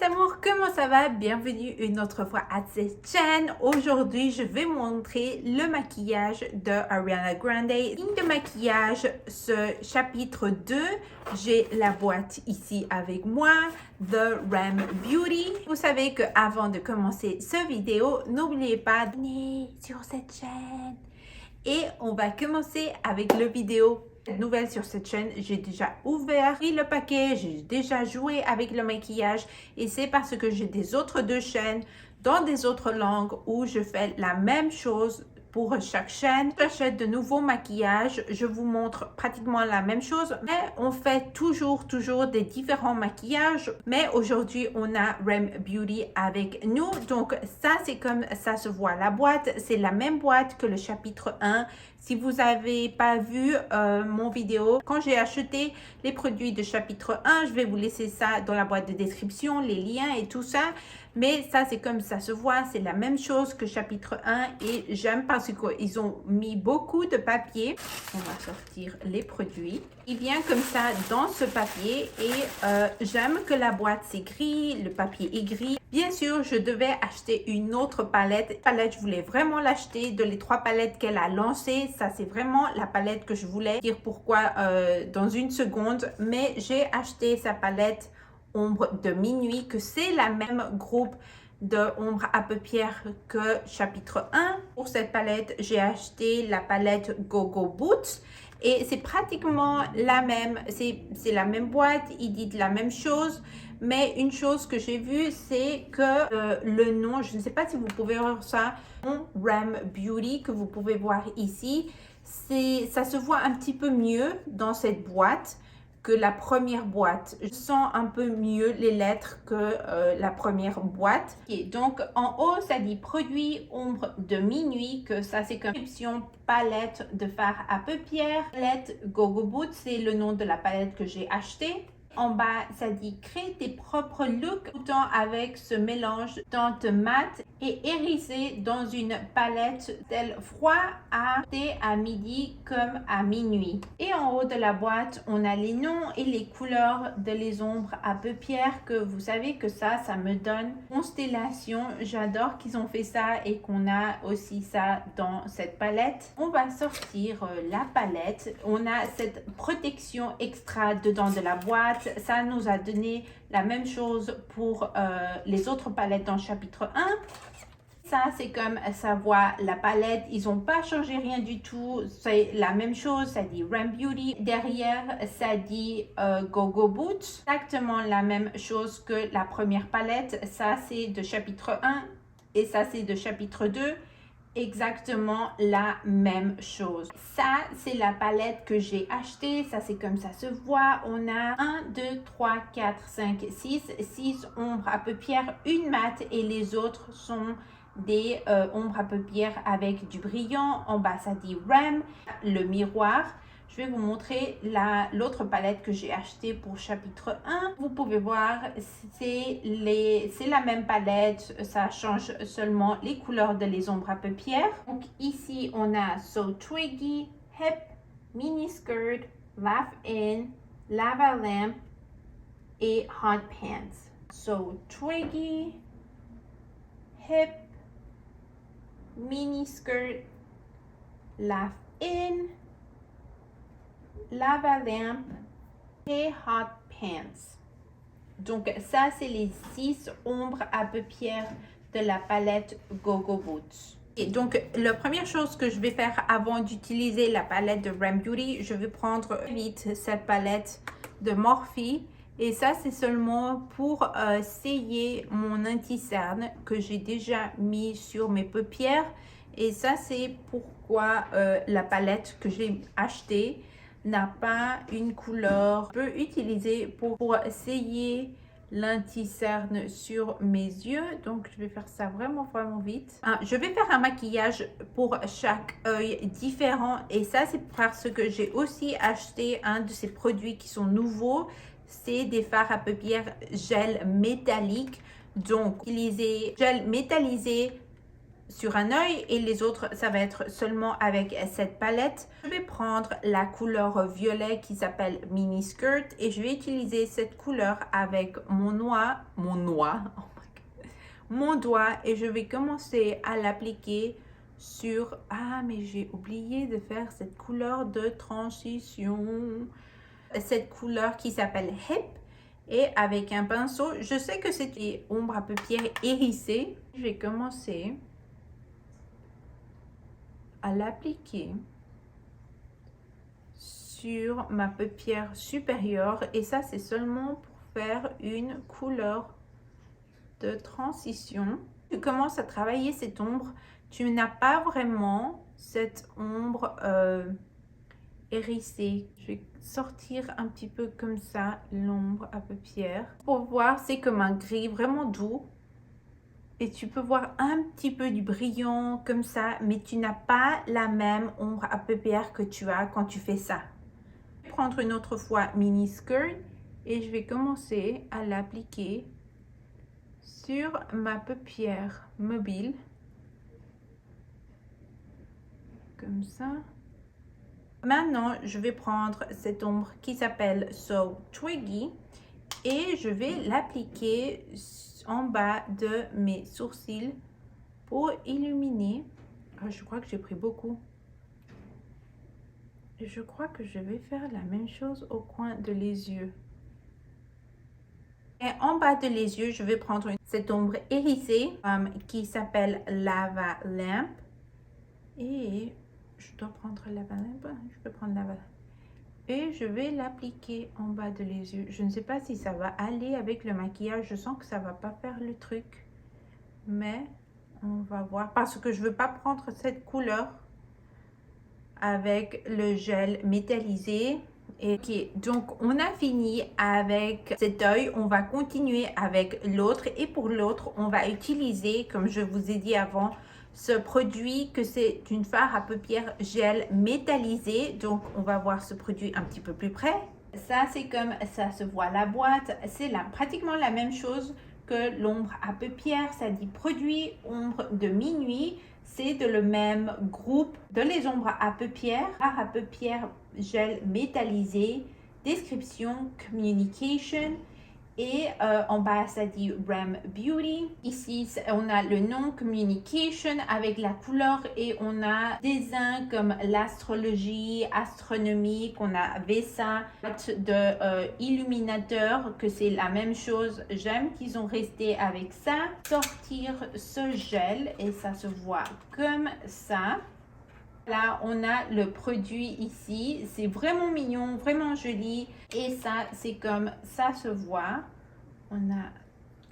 les amours, comment ça va? Bienvenue une autre fois à cette chaîne. Aujourd'hui, je vais montrer le maquillage de Ariana Grande. Ligne de maquillage, ce chapitre 2. J'ai la boîte ici avec moi, The Rem Beauty. Vous savez qu'avant de commencer cette vidéo, n'oubliez pas d'abonner sur cette chaîne. Et on va commencer avec le vidéo. Nouvelle sur cette chaîne, j'ai déjà ouvert le paquet, j'ai déjà joué avec le maquillage et c'est parce que j'ai des autres deux chaînes dans des autres langues où je fais la même chose pour chaque chaîne. J'achète de nouveaux maquillages, je vous montre pratiquement la même chose, mais on fait toujours des différents maquillages. Mais aujourd'hui, on a Rem Beauty avec nous. Donc ça, c'est comme ça se voit. La boîte, c'est la même boîte que le chapitre 1. Si vous n'avez pas vu mon vidéo, quand j'ai acheté les produits de chapitre 1, je vais vous laisser ça dans la boîte de description, les liens et tout ça. Mais ça, c'est comme ça se voit, c'est la même chose que chapitre 1 et j'aime parce qu'ils ont mis beaucoup de papier. On va sortir les produits. Il vient comme ça dans ce papier et j'aime que la boîte c'est gris, le papier est gris. Bien sûr, je devais acheter une autre palette. Je voulais vraiment l'acheter de les 3 palettes qu'elle a lancées. Ça, c'est vraiment la palette que je voulais dire pourquoi dans une seconde. Mais j'ai acheté sa palette ombre de minuit, que c'est la même groupe de ombre à paupières que chapitre 1. Pour cette palette, j'ai acheté la palette Go Go Boots et c'est pratiquement la même, c'est la même boîte, ils disent la même chose, mais une chose que j'ai vue, c'est que le nom, je ne sais pas si vous pouvez voir ça, Rem Beauty que vous pouvez voir ici, ça se voit un petit peu mieux dans cette boîte que la première boîte. Je sens un peu mieux les lettres que la première boîte. Et donc en haut, ça dit produit ombre de minuit, que ça c'est comme option palette de fard à paupières. Palette Go Go Boots, c'est le nom de la palette que j'ai acheté. En bas, ça dit crée tes propres looks autant avec ce mélange teinte mat et hérissé dans une palette tel froid à midi comme à minuit. Et en haut de la boîte, on a les noms et les couleurs de les ombres à paupières que vous savez que ça me donne constellation. J'adore qu'ils ont fait ça et qu'on a aussi ça dans cette palette. On va sortir la palette. On a cette protection extra dedans de la boîte. Ça nous a donné la même chose pour les autres palettes dans le chapitre 1. Ça, c'est comme ça voit la palette. Ils n'ont pas changé rien du tout. C'est la même chose. Ça dit Rem Beauty. Derrière, ça dit Go Go Boots. Exactement la même chose que la première palette. Ça, c'est de chapitre 1 et ça, c'est de chapitre 2. Exactement la même chose. Ça, c'est la palette que j'ai achetée. Ça, c'est comme ça se voit. On a 1, 2, 3, 4, 5, 6 ombres à paupières, une mat et les autres sont des ombres à paupières avec du brillant. En bas, ça dit Rem, le miroir. Je vais vous montrer l'autre palette que j'ai achetée pour chapitre 1. Vous pouvez voir, c'est la même palette. Ça change seulement les couleurs de les ombres à paupières. Donc ici, on a So Twiggy, Hip, Mini Skirt, Laugh In, Lava Lamp et Hot Pants. So Twiggy, Hip, Mini Skirt, Laugh In, Lava Lamp et Hot Pants. Donc ça, c'est les 6 ombres à paupières de la palette Go Go Boots. Et donc, la première chose que je vais faire avant d'utiliser la palette de Rem Beauty, je vais prendre vite cette palette de Morphe. Et ça, c'est seulement pour sceller mon anti-cerne que j'ai déjà mis sur mes paupières. Et ça, c'est pourquoi la palette que j'ai achetée n'a pas une couleur. Je peux utiliser pour essayer l'anti-cerne sur mes yeux. Donc, je vais faire ça vraiment vite. Je vais faire un maquillage pour chaque œil différent. Et ça, c'est parce que j'ai aussi acheté un de ces produits qui sont nouveaux. C'est des fards à paupières gel métallique. Donc, utiliser gel métallisé sur un œil et les autres, ça va être seulement avec cette palette. Je vais prendre la couleur violet qui s'appelle Mini Skirt et je vais utiliser cette couleur avec mon doigt et je vais commencer à l'appliquer sur... Ah, mais j'ai oublié de faire cette couleur de transition. Cette couleur qui s'appelle Hip. Et avec un pinceau, je sais que c'est une ombre à paupières hérissée. Je vais commencer à l'appliquer sur ma paupière supérieure. Et ça, c'est seulement pour faire une couleur de transition. Tu commences à travailler cette ombre. Tu n'as pas vraiment cette ombre hérissée. Je vais sortir un petit peu comme ça l'ombre à paupières. Pour voir, c'est comme un gris vraiment doux. Et tu peux voir un petit peu du brillant comme ça, mais tu n'as pas la même ombre à paupières que tu as quand tu fais ça. Je vais prendre une autre fois Mini Skirt et je vais commencer à l'appliquer sur ma paupière mobile. Comme ça. Maintenant, je vais prendre cette ombre qui s'appelle So Twiggy et je vais l'appliquer en bas de mes sourcils pour illuminer. Ah, je crois que j'ai pris beaucoup. Je crois que je vais faire la même chose au coin de les yeux. Et en bas de les yeux, je vais prendre cette ombre hérissée qui s'appelle Lava Lamp. Et je dois prendre Lava Lamp. Je peux prendre Lava Lamp. Et je vais l'appliquer en bas de les yeux. Je ne sais pas si ça va aller avec le maquillage. Je sens que ça va pas faire le truc. Mais on va voir. Parce que je veux pas prendre cette couleur avec le gel métallisé. Et ok, donc on a fini avec cet œil. On va continuer avec l'autre. Et pour l'autre, on va utiliser, comme je vous ai dit avant, ce produit que c'est une fard à paupières gel métallisé. Donc on va voir ce produit un petit peu plus près. Ça, c'est comme ça se voit la boîte. C'est pratiquement la même chose que l'ombre à paupières. Ça dit produit ombre de minuit. C'est de le même groupe de les ombres à paupières. Fard à paupières gel métallisé. Description communication. Et en bas, ça dit Rem Beauty. Ici, on a le nom Communication avec la couleur et on a des uns comme l'astrologie, astronomie, qu'on avait ça de illuminateur, que c'est la même chose. J'aime qu'ils ont resté avec ça. Sortir ce gel et ça se voit comme ça. Là, on a le produit ici. C'est vraiment mignon, vraiment joli. Et ça, c'est comme ça se voit. On a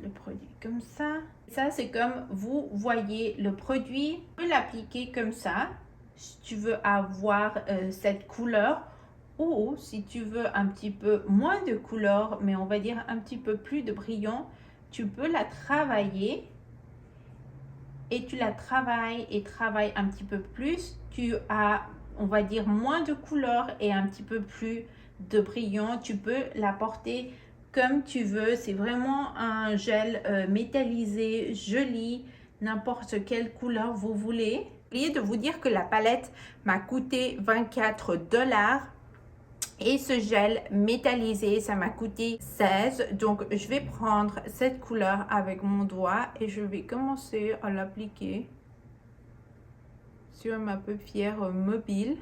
le produit comme ça. Ça, c'est comme vous voyez le produit. Tu peux l'appliquer comme ça si tu veux avoir cette couleur. Ou si tu veux un petit peu moins de couleur, mais on va dire un petit peu plus de brillant, tu peux la travailler. Et tu la travailles et travailles un petit peu plus, tu as, on va dire, moins de couleur et un petit peu plus de brillant. Tu peux la porter comme tu veux. C'est vraiment un gel métallisé, joli, n'importe quelle couleur vous voulez. J'ai oublié de vous dire que la palette m'a coûté 24 $. Et ce gel métallisé, ça m'a coûté 16. Donc, je vais prendre cette couleur avec mon doigt et je vais commencer à l'appliquer sur ma paupière mobile.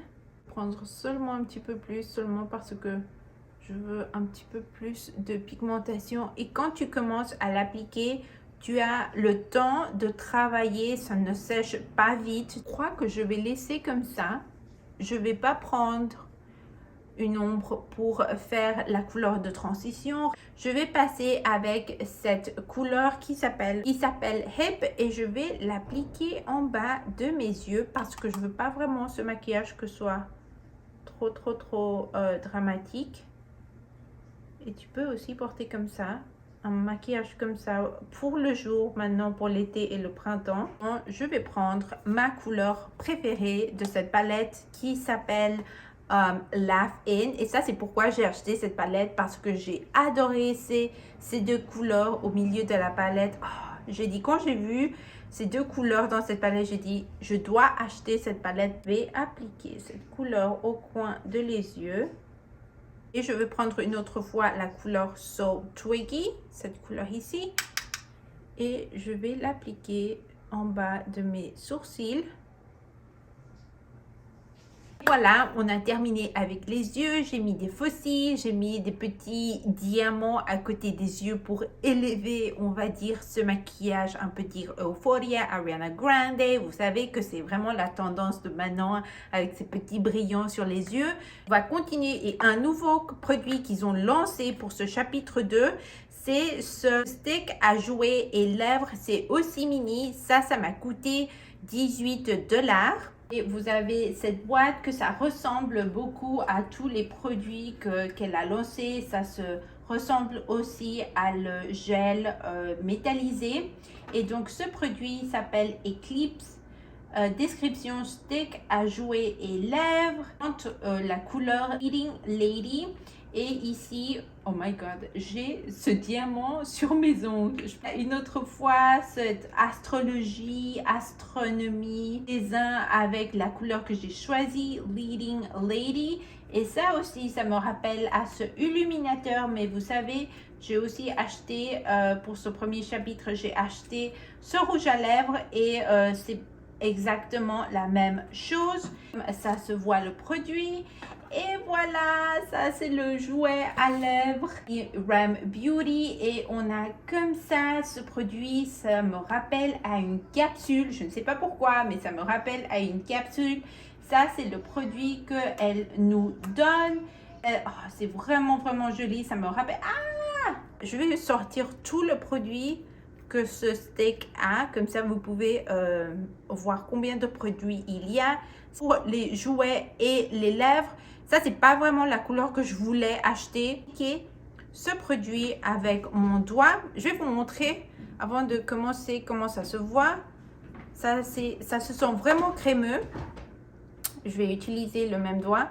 Prendre seulement un petit peu plus, seulement parce que je veux un petit peu plus de pigmentation. Et quand tu commences à l'appliquer, tu as le temps de travailler, ça ne sèche pas vite. Je crois que je vais laisser comme ça. Je ne vais pas prendre une ombre pour faire la couleur de transition. Je vais passer avec cette couleur qui s'appelle Hip et je vais l'appliquer en bas de mes yeux parce que je veux pas vraiment ce maquillage que soit trop dramatique. Et tu peux aussi porter comme ça, un maquillage comme ça pour le jour, maintenant pour l'été et le printemps. Je vais prendre ma couleur préférée de cette palette qui s'appelle Laugh In. Et ça, c'est pourquoi j'ai acheté cette palette, parce que j'ai adoré ces deux couleurs au milieu de la palette. Oh, J'ai dit, quand j'ai vu ces deux couleurs dans cette palette, j'ai dit, je dois acheter cette palette. Je vais appliquer cette couleur au coin de les yeux. Et je vais prendre une autre fois la couleur So Twiggy, cette couleur ici. Et je vais l'appliquer en bas de mes sourcils. Voilà, on a terminé avec les yeux. J'ai mis des faux cils, j'ai mis des petits diamants à côté des yeux pour élever, on va dire, ce maquillage, un peu dire Euphoria, Ariana Grande. Vous savez que c'est vraiment la tendance de maintenant avec ces petits brillants sur les yeux. On va continuer et un nouveau produit qu'ils ont lancé pour ce chapitre 2. C'est ce stick à jouer et lèvres. C'est aussi mini. Ça m'a coûté 18 $. Et vous avez cette boîte que ça ressemble beaucoup à tous les produits qu'elle a lancés. Ça se ressemble aussi à le gel métallisé. Et donc ce produit s'appelle Eclipse. Description stick à jouer et lèvres. La couleur Leading Lady. Et ici, oh my god, j'ai ce diamant sur mes ongles. Une autre fois, cette astrologie, astronomie, dessin avec la couleur que j'ai choisie, Leading Lady. Et ça aussi, ça me rappelle à ce illuminateur. Mais vous savez, j'ai aussi acheté, pour ce premier chapitre, j'ai acheté ce rouge à lèvres. Et c'est exactement la même chose. Ça se voit le produit. Et voilà, ça c'est le jouet à lèvres Rem Beauty. Et on a comme ça ce produit. Ça me rappelle à une capsule. Je ne sais pas pourquoi, mais ça me rappelle à une capsule. Ça c'est le produit qu'elle nous donne. C'est vraiment joli. Ça me rappelle. Je vais sortir tout le produit que ce stick a. Comme ça, vous pouvez voir combien de produits il y a. Pour les jouets et les lèvres, ça, c'est pas vraiment la couleur que je voulais acheter. Okay. Ce produit avec mon doigt, je vais vous montrer avant de commencer comment ça se voit. Ça se sent vraiment crémeux. Je vais utiliser le même doigt.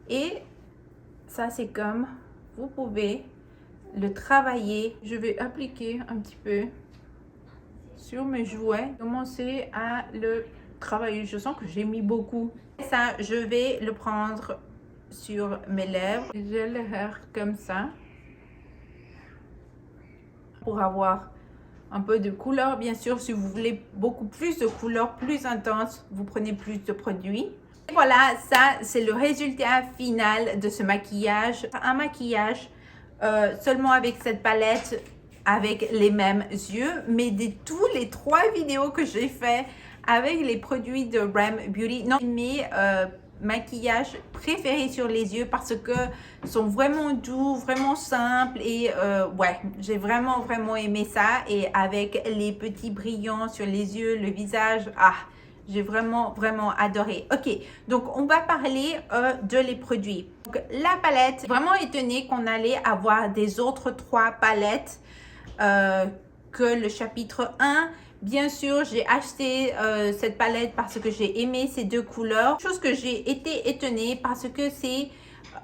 Et ça, c'est comme vous pouvez le travailler. Je vais appliquer un petit peu sur mes jouets. Commencer à le travailler. Je sens que j'ai mis beaucoup. Ça, je vais le prendre sur mes lèvres. Je le faire comme ça pour avoir un peu de couleur. Bien sûr, si vous voulez beaucoup plus de couleur, plus intense, vous prenez plus de produits. Et voilà, ça c'est le résultat final de ce maquillage. Un maquillage seulement avec cette palette, avec les mêmes yeux, mais de tous les 3 vidéos que j'ai fait avec les produits de Rem Beauty, non, mes maquillages préférés sur les yeux parce que sont vraiment doux, vraiment simples et ouais, j'ai vraiment aimé ça. Et avec les petits brillants sur les yeux, le visage, j'ai vraiment adoré. Ok, donc on va parler de les produits. Donc, la palette, vraiment étonnée qu'on allait avoir des autres 3 palettes que le chapitre 1. Bien sûr, j'ai acheté cette palette parce que j'ai aimé ces 2 couleurs. Chose que j'ai été étonnée parce que c'est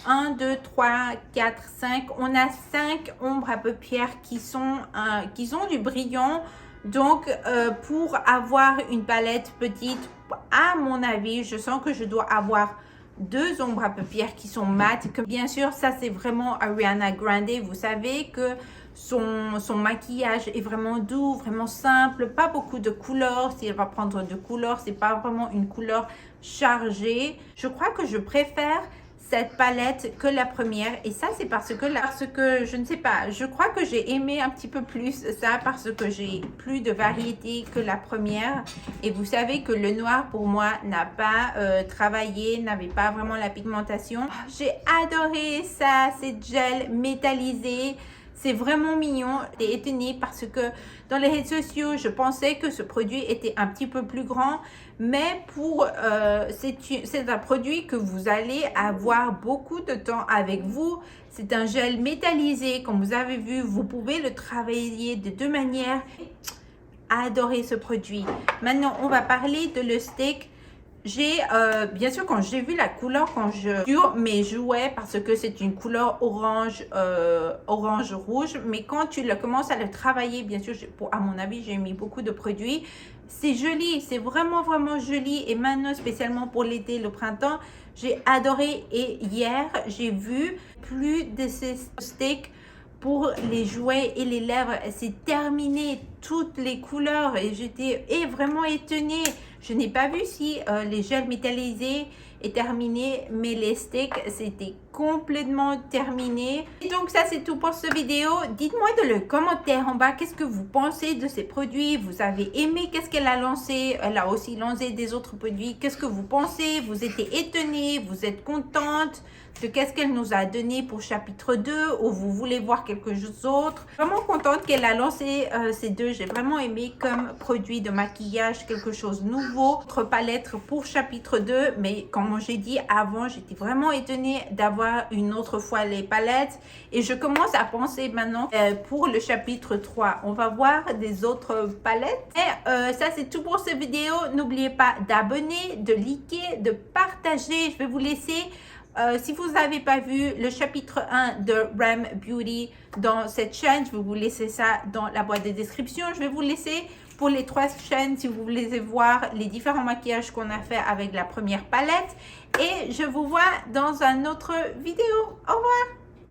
1, 2, 3, 4, 5. On a 5 ombres à paupières qui ont du brillant. Donc, pour avoir une palette petite, à mon avis, je sens que je dois avoir 2 ombres à paupières qui sont mates. Bien sûr, ça c'est vraiment Ariana Grande. Vous savez que son maquillage est vraiment doux, vraiment simple, pas beaucoup de couleurs. Si elle va prendre de couleurs, c'est pas vraiment une couleur chargée. Je crois que je préfère cette palette que la première, et ça c'est parce que je ne sais pas, je crois que j'ai aimé un petit peu plus ça parce que j'ai plus de variété que la première. Et vous savez que le noir pour moi n'a pas travaillé, n'avait pas vraiment la pigmentation. J'ai adoré ça, c'est gel métallisé. C'est vraiment mignon. J'étais étonnée parce que dans les réseaux sociaux, je pensais que ce produit était un petit peu plus grand. Mais c'est un produit que vous allez avoir beaucoup de temps avec vous. C'est un gel métallisé. Comme vous avez vu, vous pouvez le travailler de 2 manières. Adoré ce produit. Maintenant, on va parler de le stick. Bien sûr, quand j'ai vu la couleur, sur mes jouets, parce que c'est une couleur orange, orange-rouge, mais quand tu commences à le travailler, bien sûr, à mon avis, j'ai mis beaucoup de produits. C'est joli, c'est vraiment, vraiment joli. Et maintenant, spécialement pour l'été, le printemps, j'ai adoré. Et hier, j'ai vu plus de ces sticks pour les jouets et les lèvres. C'est terminé, toutes les couleurs, et j'étais vraiment étonnée. Je n'ai pas vu si les gels métallisés est terminé, mais les sticks c'était complètement terminé. Et donc ça c'est tout pour cette vidéo. Dites-moi dans le commentaire en bas qu'est-ce que vous pensez de ces produits. Vous avez aimé qu'est-ce qu'elle a lancé? Elle a aussi lancé des autres produits. Qu'est-ce que vous pensez? Vous êtes étonné? Vous êtes contente de qu'est-ce qu'elle nous a donné pour chapitre 2, ou vous voulez voir quelque chose d'autre? Vraiment contente qu'elle a lancé ces deux. J'ai vraiment aimé comme produit de maquillage, quelque chose de nouveau. Autre palette pour chapitre 2, mais comme j'ai dit avant, j'étais vraiment étonnée d'avoir une autre fois les palettes, et je commence à penser maintenant pour le chapitre 3. On va voir des autres palettes. Et ça c'est tout pour cette vidéo. N'oubliez pas d'abonner, de liker, de partager. Je vais vous laisser si vous n'avez pas vu le chapitre 1 de Rem Beauty dans cette chaîne, je vais vous laisser ça dans la boîte de description. Je vais vous laisser pour les 3 chaînes si vous voulez voir les différents maquillages qu'on a fait avec la première palette. Et je vous vois dans une autre vidéo. Au revoir!